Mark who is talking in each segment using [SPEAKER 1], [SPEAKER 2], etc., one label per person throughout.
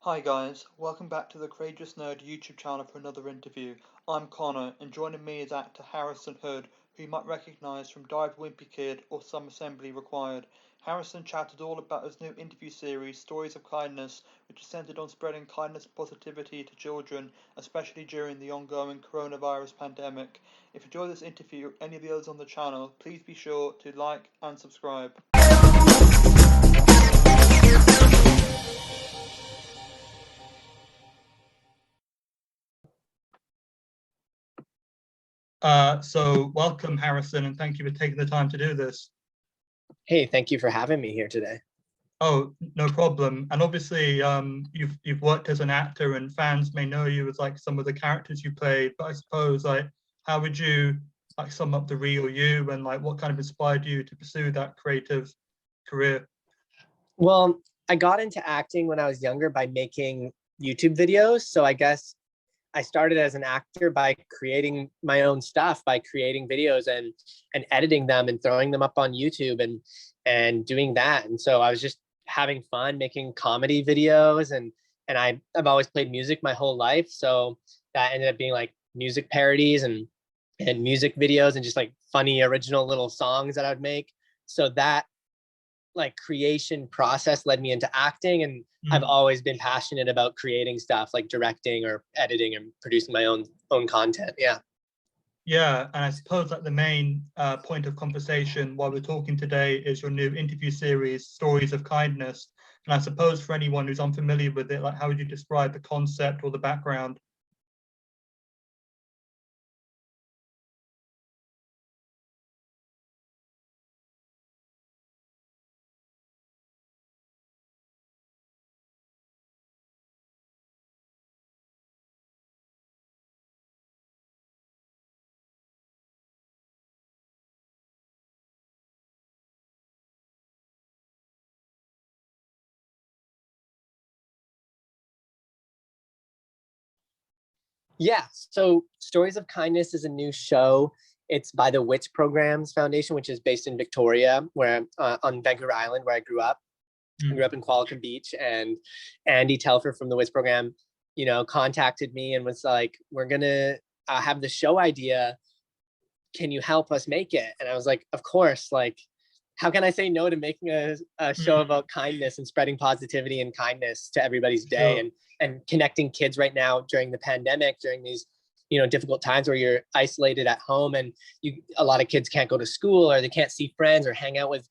[SPEAKER 1] Hi guys, welcome back to the Courageous Nerd YouTube channel for another interview. I'm Connor, and joining me is actor Harrison Houde, who you might recognise from A Wimpy Kid or Some Assembly Required. Harrison chatted all about his new interview series, Stories of Kindness, which is centred on spreading kindness and positivity to children, especially during the ongoing coronavirus pandemic. If you enjoy this interview or any of the others on the channel, please be sure to like and subscribe. So welcome, Harrison, and thank you for taking the time to do this.
[SPEAKER 2] Hey, thank you for having me here today.
[SPEAKER 1] Oh, no problem. And obviously, you've worked as an actor, and fans may know you as like some of the characters you played. But I suppose, like, how would you like sum up the real you, and like what kind of inspired you to pursue that creative career?
[SPEAKER 2] Well, I got into acting when I was younger by making YouTube videos. So I guess I started as an actor by creating my own stuff, by creating videos and editing them and throwing them up on YouTube and doing that. And so I was just having fun making comedy videos and I've always played music my whole life. So that ended up being like music parodies and music videos and just like funny original little songs that I would make. So that like creation process led me into acting, and I've always been passionate about creating stuff like directing or editing and producing my own content.
[SPEAKER 1] Yeah, and I suppose like the main point of conversation while we're talking today is your new interview series, Stories of Kindness. And I suppose for anyone who's unfamiliar with it, like how would you describe the concept or the background?
[SPEAKER 2] Yeah, so Stories of Kindness is a new show. It's by the Wits Programs Foundation, which is based in Victoria, where on Vancouver Island, where I grew up. I grew up in Qualicum Beach, and Andy Telfer from the Wits Program, contacted me and was like, "We're gonna have the show idea. Can you help us make it?" And I was like, "Of course!" Like, how can I say no to making a show about kindness and spreading positivity and kindness to everybody's day,
[SPEAKER 1] Sure.
[SPEAKER 2] and connecting kids right now during the pandemic, during these difficult times where you're isolated at home, and a lot of kids can't go to school, or they can't see friends or hang out with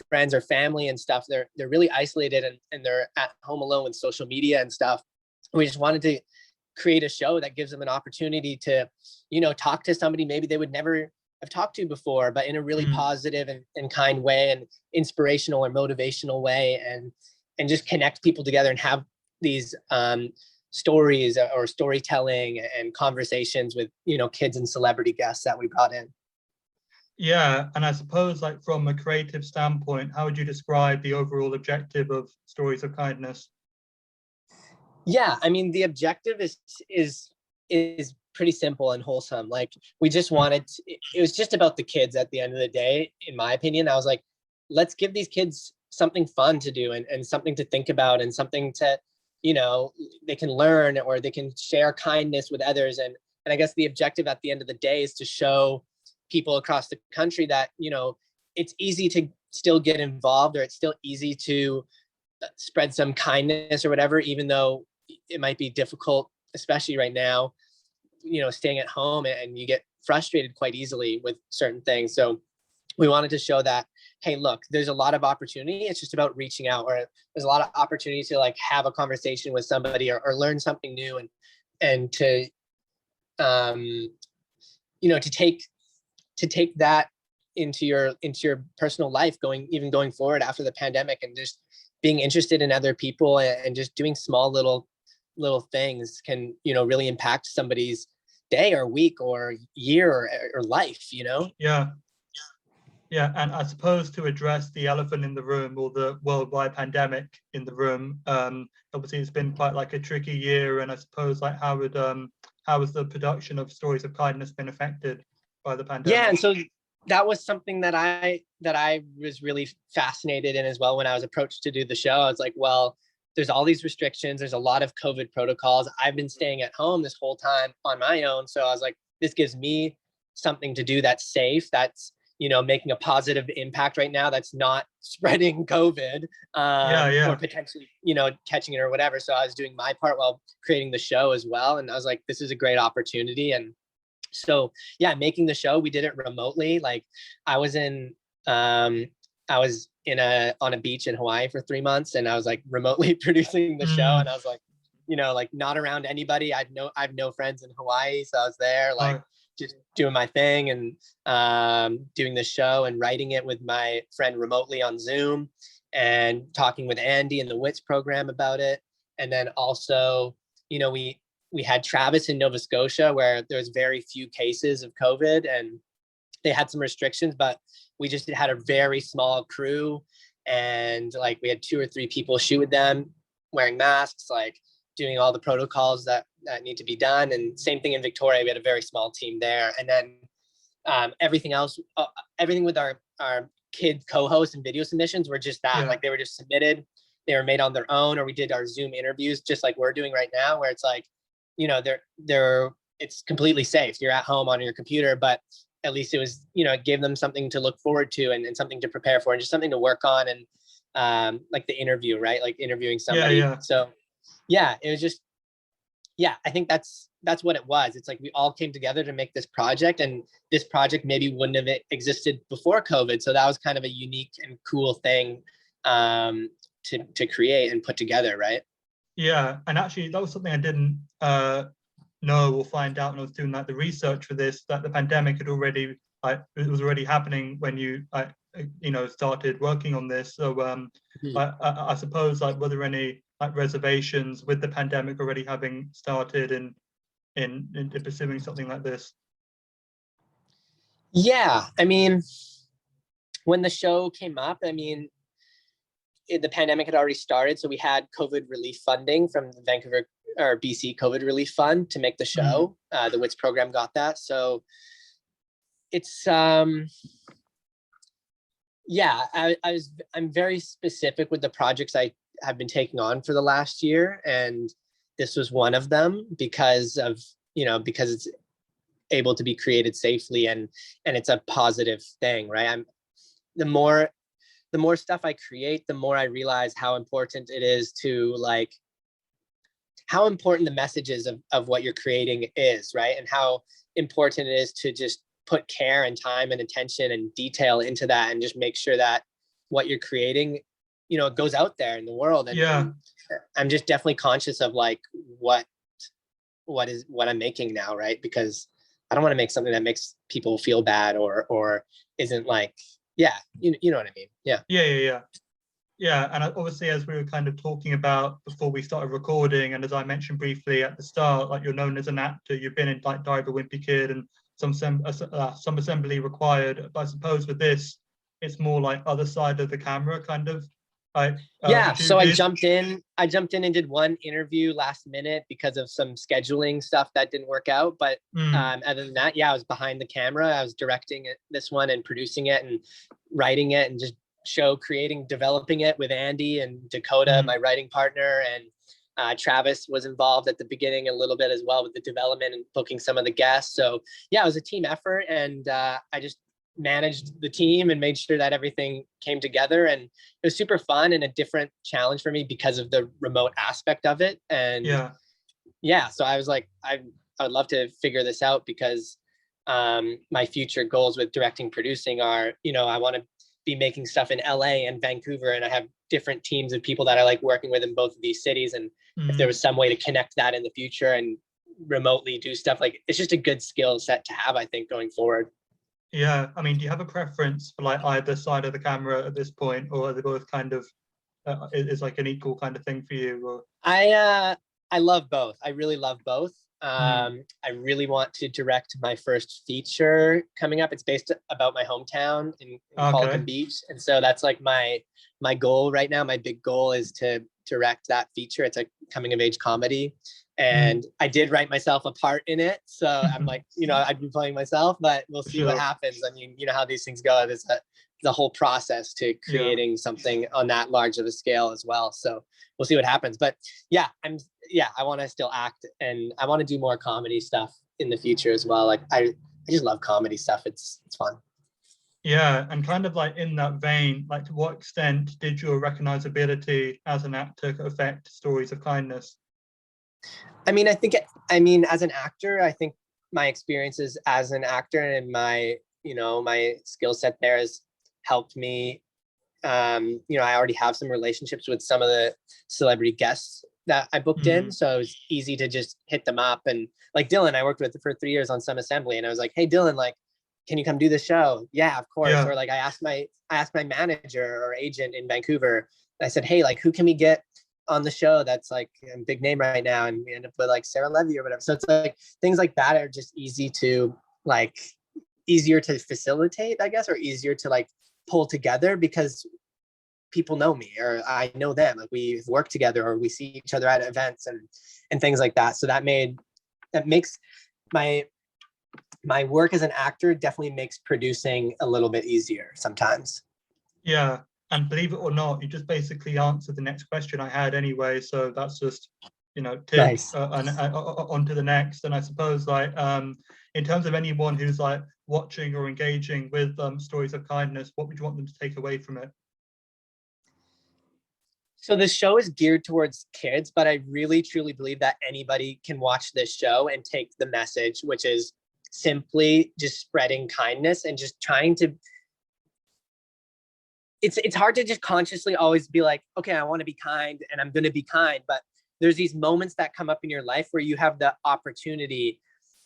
[SPEAKER 2] friends or family and stuff. They're really isolated, and they're at home alone with social media and stuff. We just wanted to create a show that gives them an opportunity to talk to somebody maybe they would never have talked to before, but in a really positive and kind way, and inspirational or motivational way, and just connect people together and have these stories or storytelling and conversations with kids and celebrity guests that we brought in.
[SPEAKER 1] Yeah, and I suppose like from a creative standpoint, how would you describe the overall objective of Stories of Kindness?
[SPEAKER 2] Yeah, I mean, the objective is pretty simple and wholesome. Like, we just wanted it was just about the kids at the end of the day. In my opinion, I was like, let's give these kids something fun to do, and something to think about, and something to they can learn, or they can share kindness with others. And I guess the objective at the end of the day is to show people across the country that it's easy to still get involved, or it's still easy to spread some kindness or whatever, even though it might be difficult, especially right now, staying at home, and you get frustrated quite easily with certain things. So we wanted to show that, hey, look, there's a lot of opportunity. It's just about reaching out, or there's a lot of opportunity to like have a conversation with somebody, or learn something new, and to to take that into your personal life, going forward after the pandemic, and just being interested in other people, and just doing small little things can really impact somebody's day or week or year or life.
[SPEAKER 1] Yeah, and I suppose to address the elephant in the room, or the worldwide pandemic in the room, obviously it's been quite like a tricky year, and I suppose like how has the production of Stories of Kindness been affected by the pandemic?
[SPEAKER 2] Yeah, and so that was something that I was really fascinated in as well. When I was approached to do the show, I was like, well, there's all these restrictions. There's a lot of COVID protocols. I've been staying at home this whole time on my own. So I was like, this gives me something to do that's safe, that's, making a positive impact right now, that's not spreading COVID, or potentially, catching it or whatever. So I was doing my part while creating the show as well. And I was like, this is a great opportunity. And so, yeah, making the show, we did it remotely. Like I was on a beach in Hawaii for 3 months, and I was like remotely producing the show. And I was like, like not around anybody. I have no friends in Hawaii. So I was there, like just doing my thing and doing the show and writing it with my friend remotely on Zoom, and talking with Andy in the WITS program about it. And then also, we had Travis in Nova Scotia, where there was very few cases of COVID, and they had some restrictions, but we just had a very small crew, and like we had 2 or 3 people shoot with them, wearing masks, like doing all the protocols that need to be done. And same thing in Victoria, we had a very small team there. And then everything else, everything with our kid co-hosts and video submissions were just that, like they were just submitted, they were made on their own, or we did our Zoom interviews just like we're doing right now, where it's like, it's completely safe. You're at home on your computer, but at least it was, it gave them something to look forward to, and something to prepare for, and just something to work on. And like the interview, right? Like interviewing somebody. So yeah, it was just, I think that's what it was. It's like we all came together to make this project, and this project maybe wouldn't have existed before COVID. So that was kind of a unique and cool thing to create and put together, right?
[SPEAKER 1] Yeah, and actually that was something I didn't know or find out when I was doing like the research for this, that the pandemic had already, it was already happening when you started working on this. So I suppose, like, were there any like reservations with the pandemic already having started in pursuing something like this?
[SPEAKER 2] Yeah, I mean, when the show came up, I mean, the pandemic had already started, so we had COVID relief funding from the Vancouver or BC COVID relief fund to make the show. The WITS program got that, so it's I'm very specific with the projects I have been taking on for the last year, and this was one of them because it's able to be created safely, and it's a positive thing, right? The more stuff I create, the more I realize how important it is to, like, how important the messages of what you're creating is, right? And how important it is to just put care and time and attention and detail into that, and just make sure that what you're creating, goes out there in the world. And I'm just definitely conscious of like what I'm making now, right? Because I don't want to make something that makes people feel bad or isn't like, you know what I mean?
[SPEAKER 1] Yeah, and obviously, as we were kind of talking about before we started recording, and as I mentioned briefly at the start, like, you're known as an actor. You've been in like A Wimpy Kid and some Assembly Required. But I suppose with this, it's more like other side of the camera kind of.
[SPEAKER 2] So I jumped in and did one interview last minute because of some scheduling stuff that didn't work out. But other than that, I was behind the camera. I was directing this one and producing it and writing it, and just creating, developing it with Andy and Dakota, my writing partner, and Travis was involved at the beginning a little bit as well with the development and booking some of the guests. So it was a team effort, and I just managed the team and made sure that everything came together, and it was super fun and a different challenge for me because of the remote aspect of it. And so I was like, I would love to figure this out, because my future goals with directing, producing are, I want to be making stuff in LA and Vancouver, and I have different teams of people that I like working with in both of these cities. And if there was some way to connect that in the future and remotely do stuff, like, it's just a good skill set to have, I think, going forward.
[SPEAKER 1] Yeah, I mean, do you have a preference for like either side of the camera at this point, or are they both kind of is like an equal kind of thing for you? Or
[SPEAKER 2] I love both. I really love both. I really want to direct my first feature coming up. It's based about my hometown in Pelican Beach, and so that's like my goal right now. My big goal is to direct that feature. It's a coming of age comedy, and I did write myself a part in it, so I'm like, I'd be playing myself, but we'll see what happens. I mean, you know how these things go. There's the whole process to creating something on that large of a scale as well. So we'll see what happens. But yeah, I want to still act, and I want to do more comedy stuff in the future as well. Like I just love comedy stuff. It's fun.
[SPEAKER 1] Yeah, and kind of like in that vein, like to what extent did your recognizability as an actor affect Stories of Kindness?
[SPEAKER 2] I mean, as an actor, I think my experiences as an actor and my skill set there has helped me. I already have some relationships with some of the celebrity guests that I booked in, so it was easy to just hit them up. And like Dylan, I worked with for 3 years on Some Assembly, and I was like, hey Dylan, like, can you come do the show? Yeah, of course. Or like I asked my manager or agent in Vancouver. I said, hey, like, who can we get on the show that's like a big name right now? And we end up with like Sarah Levy or whatever. So it's like things like that are just easier to facilitate, I guess, or easier to like pull together because people know me or I know them. Like we've worked together or we see each other at events and things like that. So that makes my work as an actor definitely makes producing a little bit easier sometimes.
[SPEAKER 1] Yeah, and believe it or not, you just basically answered the next question I had anyway. So that's just,
[SPEAKER 2] Nice.
[SPEAKER 1] On to the next. And I suppose like in terms of anyone who's like watching or engaging with Stories of Kindness, what would you want them to take away from it?
[SPEAKER 2] So the show is geared towards kids, but I really truly believe that anybody can watch this show and take the message, which is simply just spreading kindness and just trying to. It's hard to just consciously always be like, okay, I want to be kind and I'm going to be kind, but there's these moments that come up in your life where you have the opportunity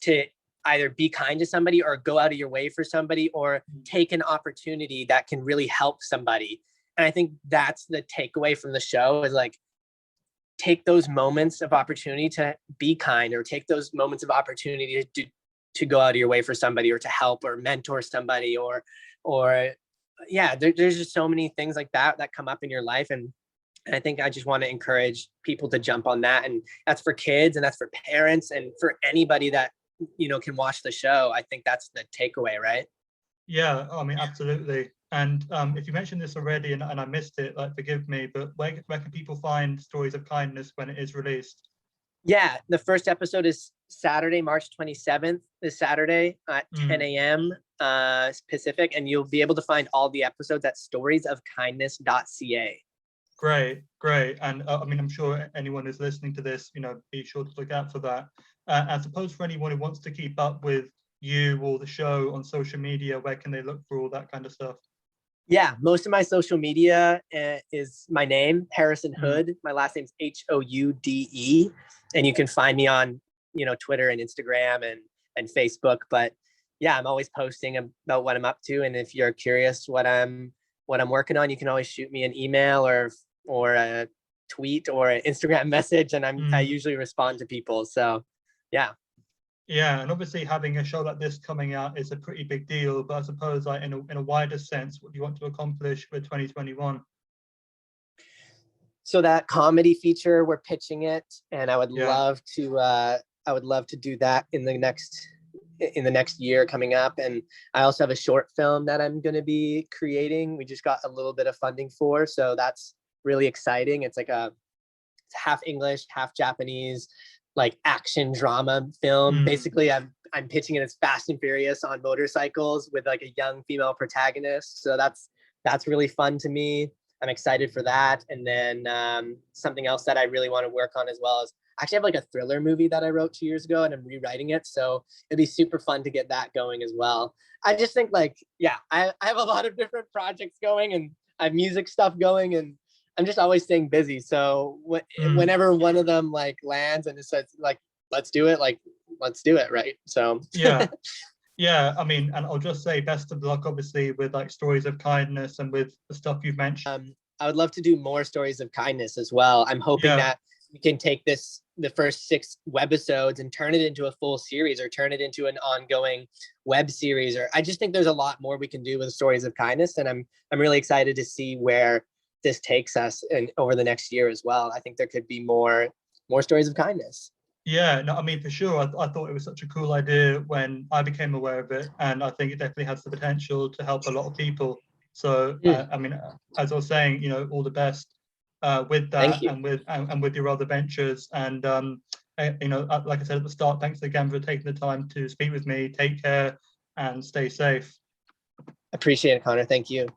[SPEAKER 2] to either be kind to somebody or go out of your way for somebody or take an opportunity that can really help somebody. And I think that's the takeaway from the show is like, take those moments of opportunity to be kind or take those moments of opportunity to go out of your way for somebody or to help or mentor somebody or there's just so many things like that come up in your life. And I think I just want to encourage people to jump on that. And that's for kids and that's for parents and for anybody that, can watch the show. I think that's the takeaway, right?
[SPEAKER 1] Yeah, I mean, absolutely. And if you mentioned this already and I missed it, like, forgive me, but where can people find Stories of Kindness when it is released?
[SPEAKER 2] Yeah, the first episode is Saturday, March 27th, this Saturday at 10 a.m. Pacific, and you'll be able to find all the episodes at storiesofkindness.ca.
[SPEAKER 1] Great. And I mean, I'm sure anyone who's listening to this, be sure to look out for that. I suppose for anyone who wants to keep up with you or the show on social media, where can they look for all that kind of stuff?
[SPEAKER 2] Yeah, most of my social media is my name, Harrison Houde. My last name's Houde, and you can find me on, Twitter and Instagram and Facebook. But yeah, I'm always posting about what I'm up to. And if you're curious what I'm working on, you can always shoot me an email or a tweet or an Instagram message, and I usually respond to people. So yeah.
[SPEAKER 1] Yeah, and obviously having a show like this coming out is a pretty big deal. But I suppose, like in a wider sense, what do you want to accomplish with 2021?
[SPEAKER 2] So that comedy feature, we're pitching it, and I would love to do that in the next year coming up. And I also have a short film that I'm going to be creating. We just got a little bit of funding for, so that's really exciting. It's like it's half English, half Japanese, like action drama film. Basically, I'm pitching it as Fast and Furious on motorcycles with like a young female protagonist. So that's really fun to me. I'm excited for that. And then something else that I really want to work on as well is I actually have like a thriller movie that I wrote 2 years ago and I'm rewriting it. So it'd be super fun to get that going as well. I just think I have a lot of different projects going and I have music stuff going and I'm just always staying busy. So whenever one of them like lands and it says like, let's do it, right? So
[SPEAKER 1] yeah. I mean, and I'll just say best of luck, obviously, with like Stories of Kindness and with the stuff you've mentioned.
[SPEAKER 2] I would love to do more Stories of Kindness as well. I'm hoping that we can take the first 6 webisodes and turn it into a full series or turn it into an ongoing web series. Or I just think there's a lot more we can do with Stories of Kindness. And I'm really excited to see where this takes us and over the next year as well. I think there could be more Stories of Kindness.
[SPEAKER 1] Yeah, no, I mean, for sure. I thought it was such a cool idea when I became aware of it. And I think it definitely has the potential to help a lot of people. So I mean, as I was saying, you know, all the best with that and with your other ventures. And you know, like I said at the start, thanks again for taking the time to speak with me. Take care and stay safe.
[SPEAKER 2] Appreciate it, Connor. Thank you.